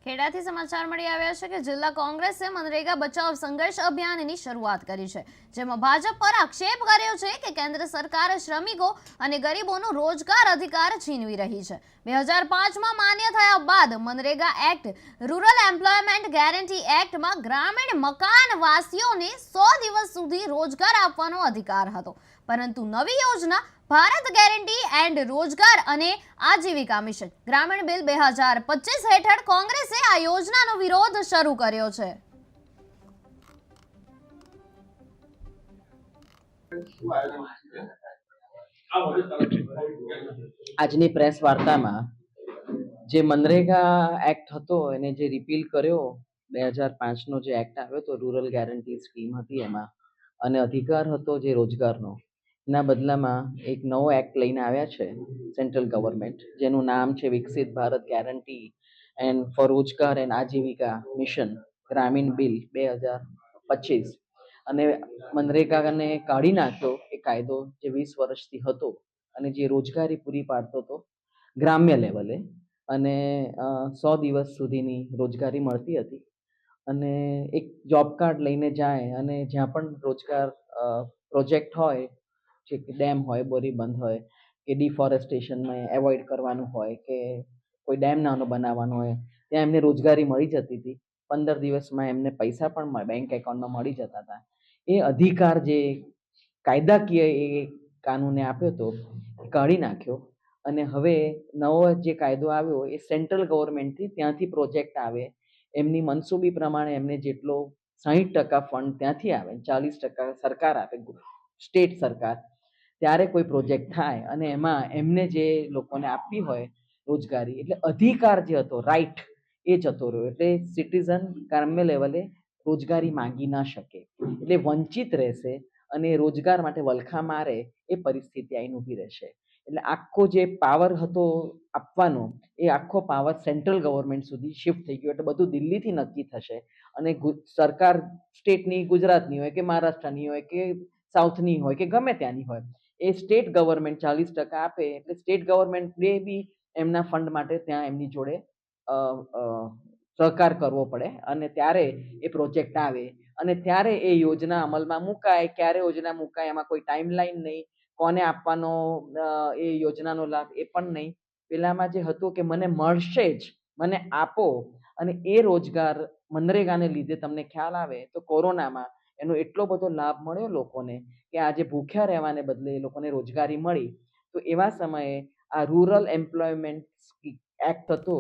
ખેડાથી સમાચાર મળી આવ્યા છે કે જિલ્લા કોંગ્રેસે મનરેગા બચાવ સંઘર્ષ અભિયાનની શરૂઆત કરી છે, જેમાં ભાજપ પર આક્ષેપ કર્યો છે કે કેન્દ્ર સરકાર શ્રમિકો અને ગરીબોનો રોજગાર અધિકાર છીનવી રહી છે। 2005માં માન્ય થયા બાદ MNREGA act, rural employment guarantee એક્ટમાં ગ્રામીણ મકાનવાસીઓને 100 દિવસ સુધી રોજગાર આપવાનો અધિકાર હતો, પરંતુ નવી યોજના ભારત ગેરંટી એન્ડ રોજગાર અને આજીવિકા મિશન ગ્રામીણ બિલ 2025 હેઠળ કોંગ્રેસે આ યોજનાનો વિરોધ શરૂ કર્યો છે। આજની પ્રેસ વાર્તામાં જે મનરેગા એક્ટ હતો એને જે રિપીલ કર્યો, 2005નો જે એક્ટ આવ્યો તો રૂરલ ગેરંટી સ્કીમ હતી એમાં, અને અધિકાર હતો જે રોજગારનો, એના બદલામાં એક નવો એક્ટ લઈને આવ્યા છે સેન્ટ્રલ ગવર્મેન્ટ, જેનું નામ છે વિકસિત ભારત ગેરંટી એન્ડ ફોર રોજગાર એન્ડ આજીવિકા મિશન ગ્રામીણ બિલ 2025। અને મનરેગાને કાઢી નાખ્યો એ કાયદો જે 20 વર્ષથી હતો અને જે રોજગારી પૂરી પાડતો હતો ગ્રામ્ય લેવલે, અને 100 દિવસ સુધીની રોજગારી મળતી હતી, અને એક જોબ કાર્ડ લઈને જાય અને જ્યાં પણ રોજગાર પ્રોજેક્ટ હોય, જે ડેમ હોય, બોરી બંધ હોય, કે ડિફોરેસ્ટેશનમાં એવોઇડ કરવાનું હોય, કે કોઈ ડેમ નાનો બનાવવાનો હોય, ત્યાં એમને રોજગારી મળી જતી હતી। 15 દિવસમાં એમને પૈસા પણ બેંક એકાઉન્ટમાં મળી જતા હતા। એ અધિકાર જે કાયદાકીય એ કાનૂને આપ્યો હતો એ કાઢી નાખ્યો, અને હવે નવો જે કાયદો આવ્યો એ સેન્ટ્રલ ગવર્મેન્ટથી, ત્યાંથી પ્રોજેક્ટ આવે, એમની મનસૂબી પ્રમાણે એમને જેટલો 60% ફંડ ત્યાંથી આવે, 40% સરકાર આપે, સ્ટેટ સરકાર, ત્યારે કોઈ પ્રોજેક્ટ થાય અને એમાં એમને જે લોકોને આપવી હોય રોજગારી, એટલે અધિકાર જે હતો, રાઈટ, એ જતો રહ્યો। એટલે સિટીઝન ગ્રામ્ય લેવલે રોજગારી માંગી ના શકે, એટલે વંચિત રહેશે અને રોજગાર માટે વલખા મારે એ પરિસ્થિતિ આવીને ઊભી રહેશે। એટલે આખો જે પાવર હતો આપવાનો, એ આખો પાવર સેન્ટ્રલ ગવર્મેન્ટ સુધી શિફ્ટ થઈ ગયો। એટલે બધું દિલ્હીથી નક્કી થશે, અને સરકાર સ્ટેટની, ગુજરાતની હોય કે મહારાષ્ટ્રની હોય કે સાઉથની હોય કે ગમે ત્યાંની હોય, એ સ્ટેટ ગવર્મેન્ટ 40% આપે, એટલે સ્ટેટ ગવર્મેન્ટને બી એમના ફંડ માટે ત્યાં એમની જોડે સહકાર કરવો પડે, અને ત્યારે એ પ્રોજેક્ટ આવે અને ત્યારે એ યોજના અમલમાં મુકાય। ક્યારે યોજના મુકાય એમાં કોઈ ટાઈમલાઈન નહીં, કોને આપવાનો એ યોજનાનો લાભ એ પણ નહીં। પેલામાં જે હતું કે મને મળશે જ, મને આપો, અને એ રોજગાર મનરેગાને લીધે તમને ખ્યાલ આવે તો કોરોનામાં એનો એટલો બધો લાભ મળ્યો લોકોને કે આજે ભૂખ્યા રહેવાને બદલે એ લોકોને રોજગારી મળી। તો એવા સમયે આ રૂરલ એમ્પ્લોયમેન્ટ એક્ટ હતો